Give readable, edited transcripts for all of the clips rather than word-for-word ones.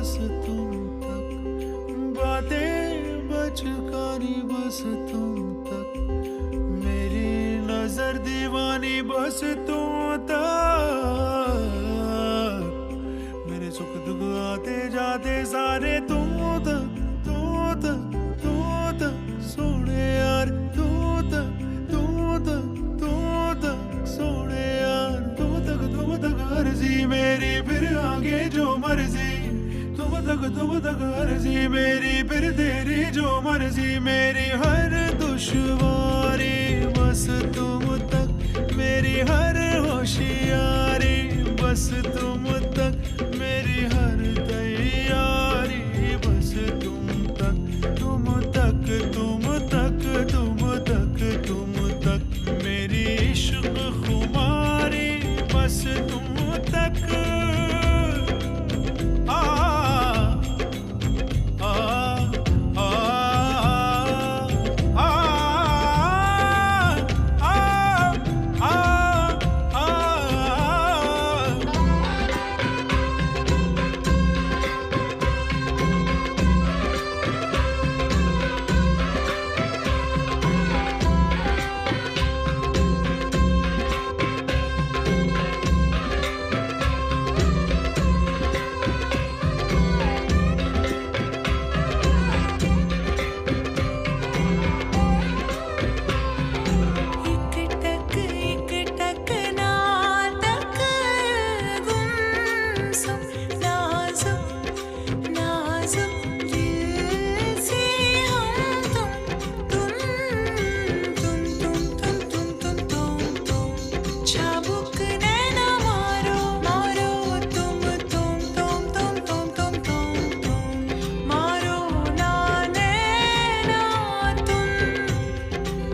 बस तुम तक, बातें बचकानी बस तुम तक, मेरी नजर दीवानी बस तुम तक, मेरे सुख दुख आते जाते सारे तुम तक, तुम तक, तुम तक सोने यार, तुम तक, तुम तक, तुम तक सोने यार, तुम तक अर्जी मेरी फिर आगे जो मर्जी, तुम तक अर्जी मेरी फिर तेरी जो मर्जी, मेरी हर दुश्वारी बस तुम तक, मेरी हर होशियारी बस तुम तक, मेरी हर तैयारी बस तुम तक, तुम तक, तुम तक, तुम तक, तुम तक, मेरी इश्क खुमारी बस तुम तक। आ आ आ आ आ आ एक टक ना तक गुमसुम नाजुक नाजुक दिल से हम तुम चाबुक नैना मारो मारो तुम मारो ना नैना तुम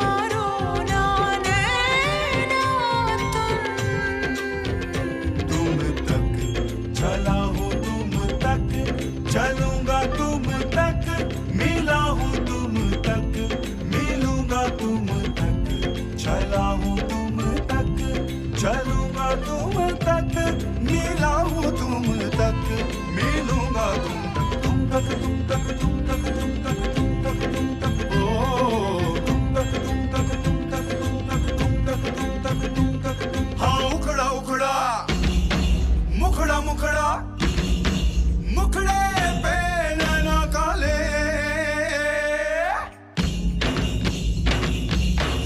मारो ना नैना तुम तक चला हूँ, तुम तक चलूंगा, तुम तक मिला हूँ, तुम तक मिलूंगा, तुम तक चला हूँ, तुम तक चलूंगा, तुम तक मिला हूँ, तुम तक मिलूंगा, तुम तक, तुम तक, तुम तक, तुम तक, तुम तक, तुम तक, तुम तक, ओ तुम तक, तुम तक, तुम तक, तुम तक, तुम तक, तुम तक, तुम तक, तुम, हाँ उखड़ा उखड़ा मुखड़ा मुखड़ा मुखड़े पे नैना काले,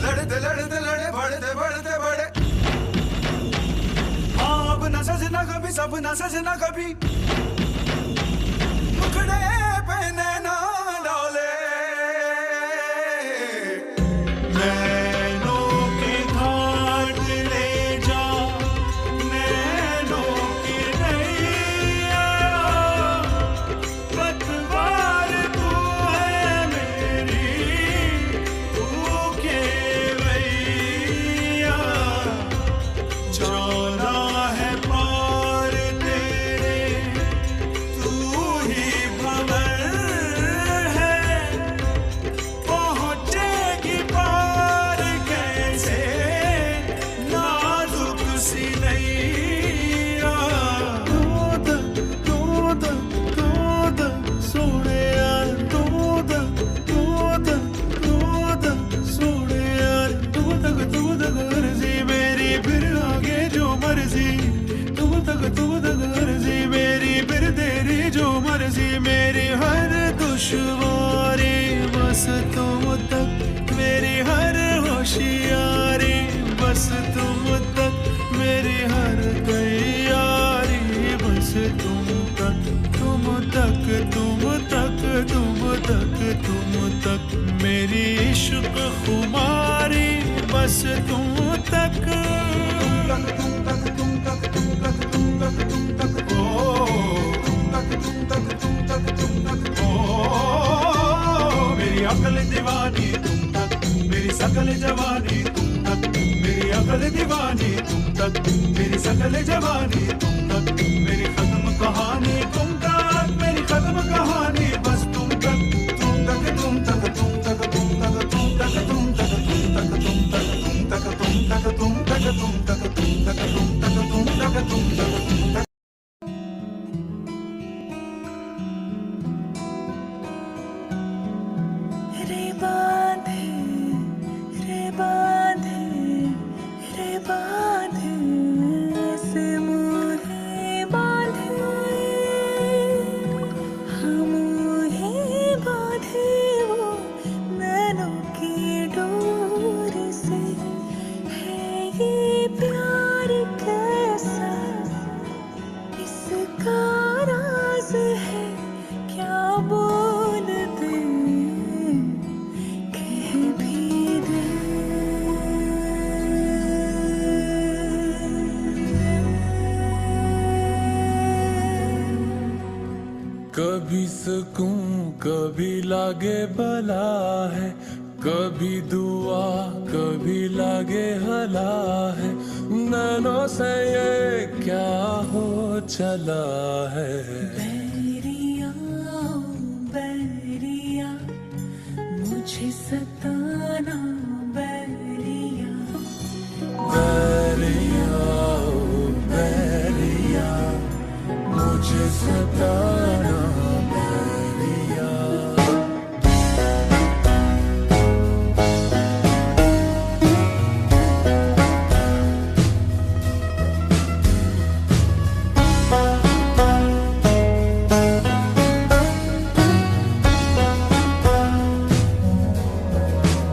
लड़ते लड़ते लड़े बढ़ते बढ़ते बढ़े, हाँ अब न सजना कभी, सब न सजना कभी, मुखड़े पे नैना डाले, नैनों के घाट ले जा, नैनों की नैया, पतवार तू है मेरी, तू केवैया, जाना है पार तेरे, तू ही भंवर है, पहुंचेगी पार कैसे नाजुक सी नैया, दूध दूध दूध सोने यार, दूध दूध दूध सोने यार, दूध अर्जी मेरी फिर आगे जो मर्जी, दूध अर्जी मेरी फिर तेरी जो मर्जी, मेरी हर दुश्वारी बस तुम तक, मेरी हर होशियारी बस तुम तक, मेरी हर तैयारी बस तुम तक, तुम तक, तुम तक, तुम तक, तुम तक, मेरी इश्क खुमारी बस तुम तक, तुम तक, तुम तक, तुम तक, तुम तक, तुम तक, तुम तक, ओ तुम तक, तुम तक, तुम तक, तुम तक, ओ मेरी अकल दीवानी तुम तक, मेरी सकल जवानी तुम तक, मेरी अकल दीवानी तुम तक, मेरी सकल जवानी तुम तक, मेरी खत्म कहानी तुम तक, मेरी खत्म कहानी बस तुम तक, तुम तक, तुम तक, तुम तक, तुम तक, तुम तक, तुम तक, तुम तक, तुम तक, तुम तक, तुम तक, तुम तक, तुम तक, तुम तक, तुम तक, तुम तक, तुम तक, तुम तक, तुम तक। कभी सुकून कभी लागे भला है, कभी दुआ कभी लागे हला है, नैनों से ये क्या हो चला है। बैरिया बैरिया मुझे सताना बैरिया। बैरिया ओ बैरिया मुझे सताना बैरिया।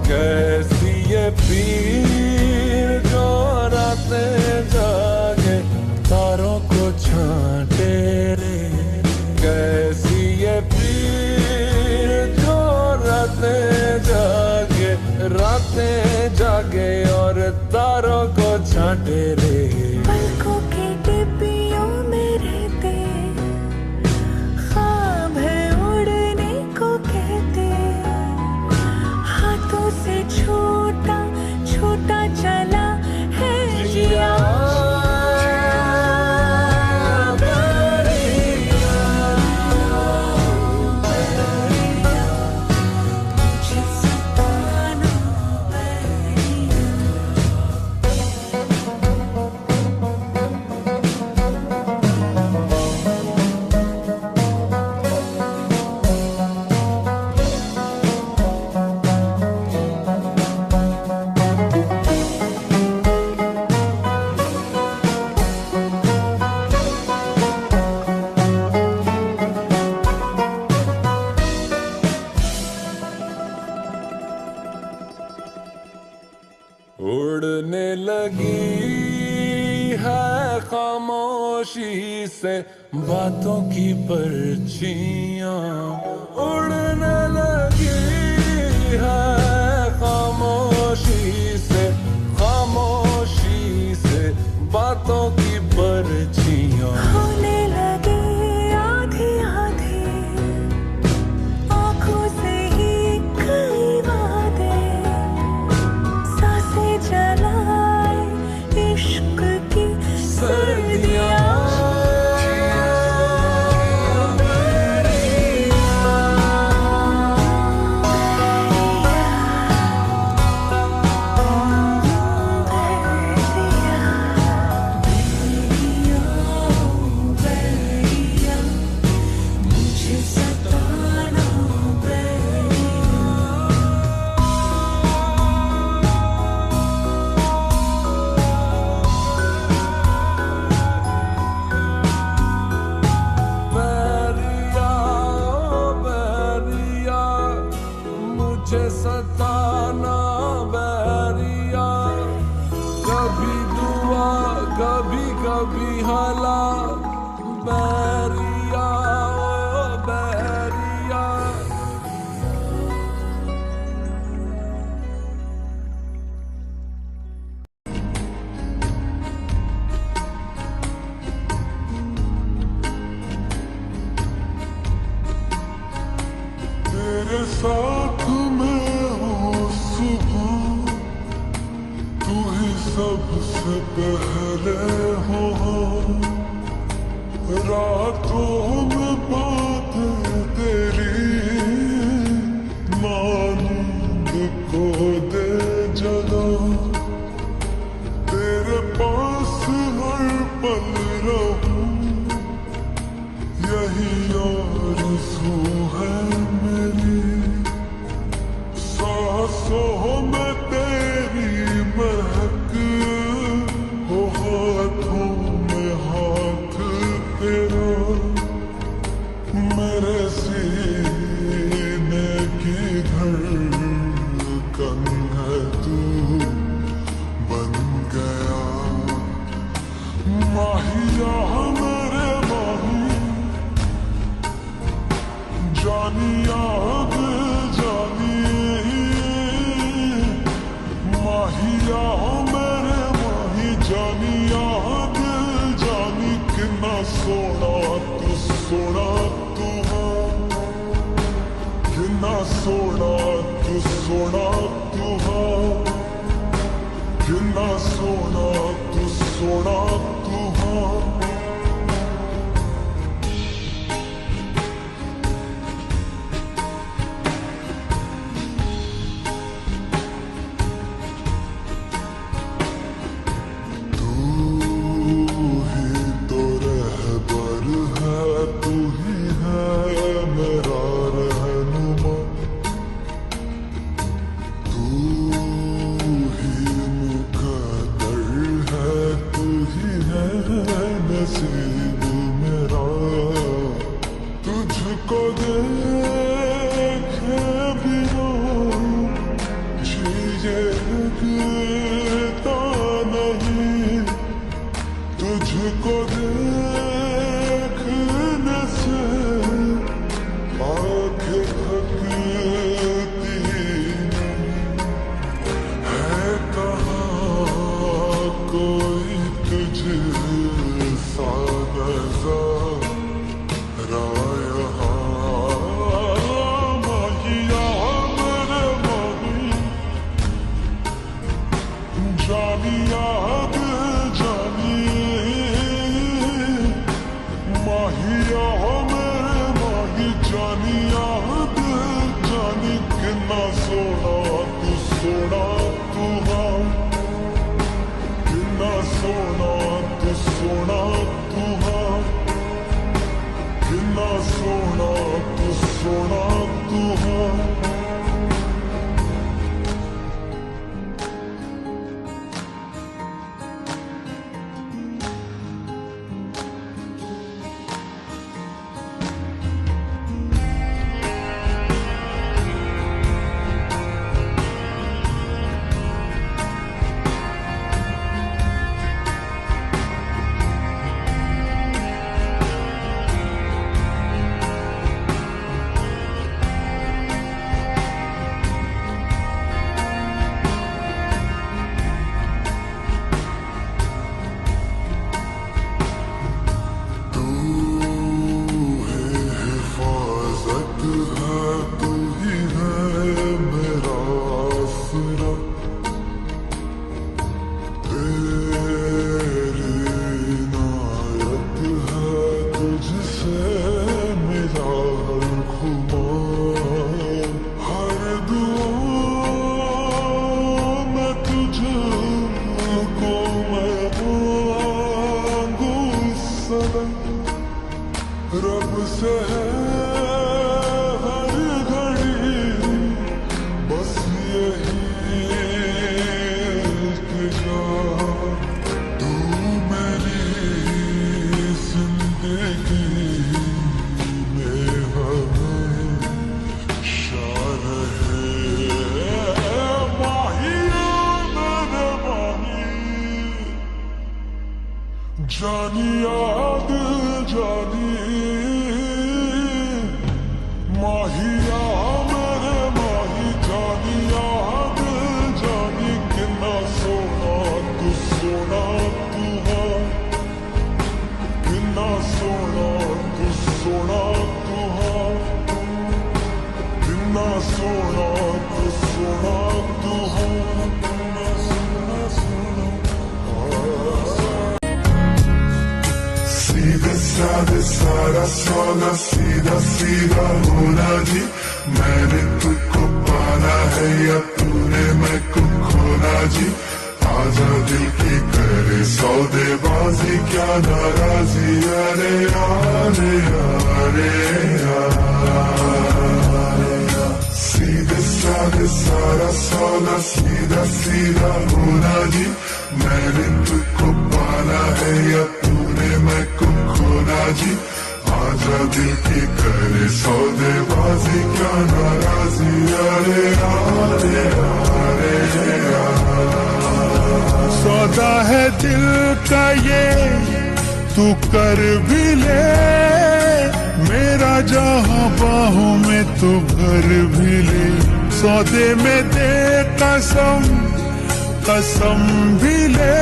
कैसी ये पीर जो रातें जागे तारों को छांटे रे। कैसी ये पीर जो रातें जागे और तारों को छांटे रे। पलकों के डिब्बियों में रहते ख्वाब है उड़ने को कहते, हाथों से छोटा छोटा चला है जिया। मुझे सताना बैरिया। उड़ने लगी है खामोशी से बातों की पर्चियां। उड़ने लगी है खामोशी से बातों की पर्चियां। होने लगे आधे आधे आँखों से ही कई वादे, सांसें जलाए इश्क की सर्दियाँ। मुझे सताना बैरिया। बैरिया ओ बैरिया मुझे सताना बैरिया। कभी दुआ कभी कभी हला बैरिया ओ बैरिया। तेरे साथ मैं हूँ सुबह, तू ही सबसे पहले हो। रातों में बातें तेरी नींद को दे जगा। तेरे पास हर पल रहूं यही आरज़ू है मेरी। सांसों में तेरी महक हो, हाथों में हाथ तेरा। मेरे सीने की धड़कन है तू बन गया। माहिया मेरे माही जानिया दिल जानिए। माहिया मेरे माही जानिया दिल जानी। कितना सोना तू है। सोना तू हाँ, कितना सोना तू हाँ। नसीब मेरा तुझको देखे बिना जिए लगता नहीं, तुझको देखने से आँखें थकती नहीं। है कहाँ कोई तुझे रब से है हर घड़ी बस यही इल्तिजा, तू मेरी जिंदगी में हमेशा रहे। माहिया मेरे माही जानी याद जानी, माहिया मेरे माही जानी याद जानी, कितना सोना तू हाँ, कितना सोना तू हाँ, कितना सोना तू हाँ। सीधे साधे सारा सौदा सीधा सीधा होना जी, मैंने तुझको पाना है या तूने मैं को खोना जी। आजा दिल की करे सौदेबाजी क्या नाराजी, अरे अरे अरे सीधे साधे सारा सौदा सीधा सीधा होना जी, मैंने तुझको पाना है या तूने मैं को खोना जी। आजा दिल की करे सौदेबाजी क्या नाराजी, अरे अरे अरे सौदा है दिल का ये तू कर भी ले, मेरा जहां बाहों में तू भर भी ले। सौदे में दे कसम कसम भी ले,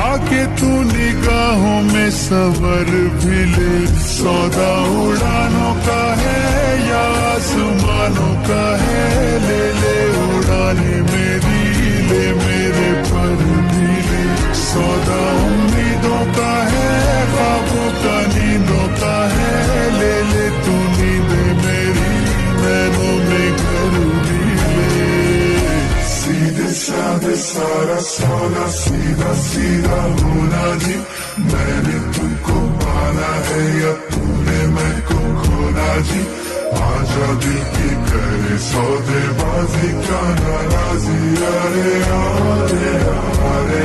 आके तू निगाहों में सवर भी ले। सौदा उड़ानों का है या आसमानों का है, ले ले उड़ाने मेरी, ले मेरे पर भी ले। सौदा उम्मीदों का है, ख्वाबों का नींदों का है, ले ले तू नींदें मेरी, नैनों में घर भी ले। सीधे साधे सारा सौदा, सीधा सीधा होना जी। मैंने तुमको पाना है या तूने मैं को खोना जी। आजा दिल की करे सौदेबाजी, क्या नाराजी, अरे अरे अरे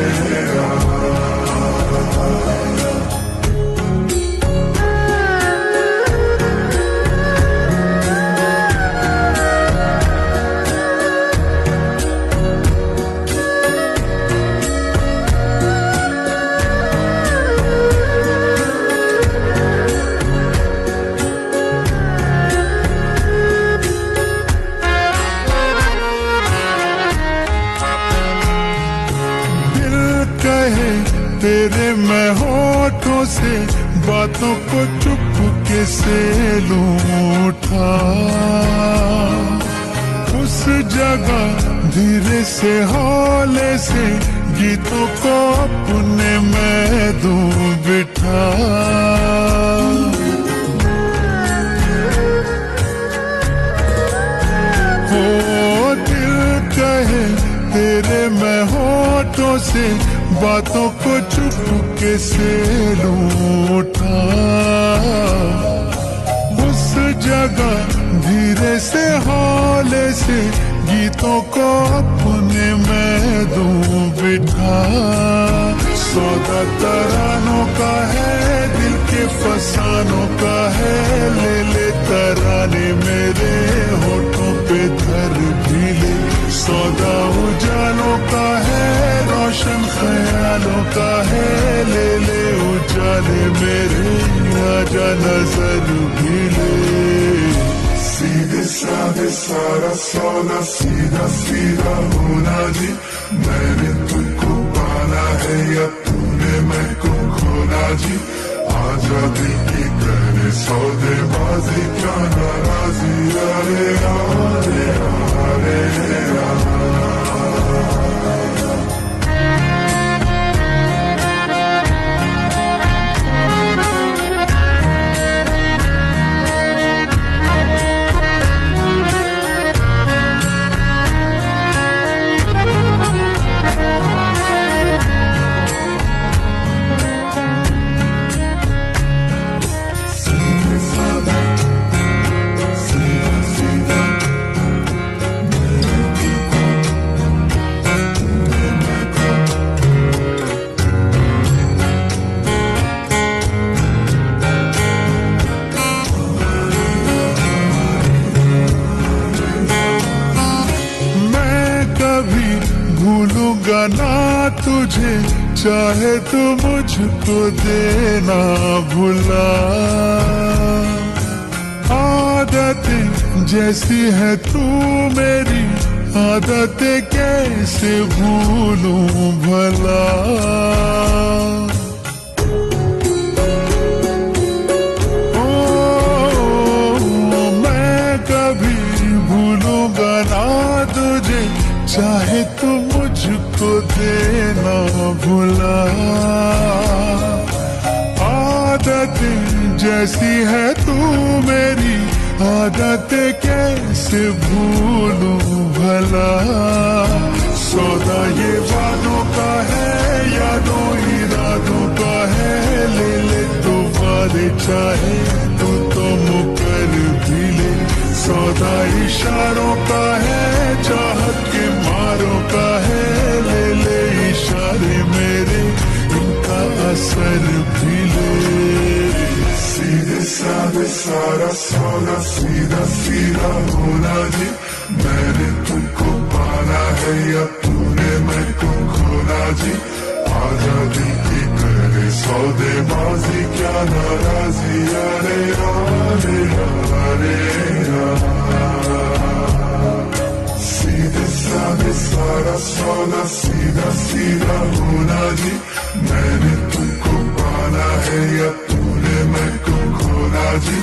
तेरे मैं होठों से बातों को चुपके से लूं उठा। उस जगह धीरे से हौले से गीतों को अपने मैं दूं बिठा। हो दिल कहे तेरे मैं होठों से बातों को चुपके से लूं उठा। उस जगह धीरे से हौले से गीतों को अपने मैं दूं बिठा। सौदा तरानों का है, दिल के फसानों का है, ले ले तराने मेरे होठों पे धर भी ले। सौदा उजालों का है, रोशन ख्यालों का है, ले ले उजाले मेरे, आजा नजर भी ले। सीधे साधे सारा सौदा, सीधा सीधा होना जी। मैंने तुमको पाना है या तूने मैं को खोना जी। आजा दिल की करे सौदेबाजी, क्या नाराजी, अरे अरे अरे भूलूंगा ना तुझे, चाहे तू मुझको देना भुला। आदतें जैसी है तू मेरी, आदतें कैसे भूलूं भला। मैं कभी भूलूंगा ना तुझे, चाहे तू मुझको देना भुला। आदतें जैसी है तू मेरी, आदतें कैसे भूलूं भला। सौदा ये वादों का है, यादों इरादों का है, ले ले तो वादे चाहे तू तो मुकर भी ले। सौदा इशारों का है, चाहत के मारों का है, ले ले इशारे मेरे, इनका असर भी ले। सीधे साधे सारा सौदा, सीधा सीधा होना जी। मैंने तुमको पाना है या तूने मैं को खोना जी। आजा दिल की करे सौदेबाजी, क्या नाराजी, अरे अरे अरे सीधे साधे सारा सौदा, सीधा सीधा होना जी। बाजी,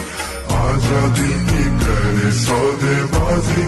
आजा दिल की करे सौदेबाजी।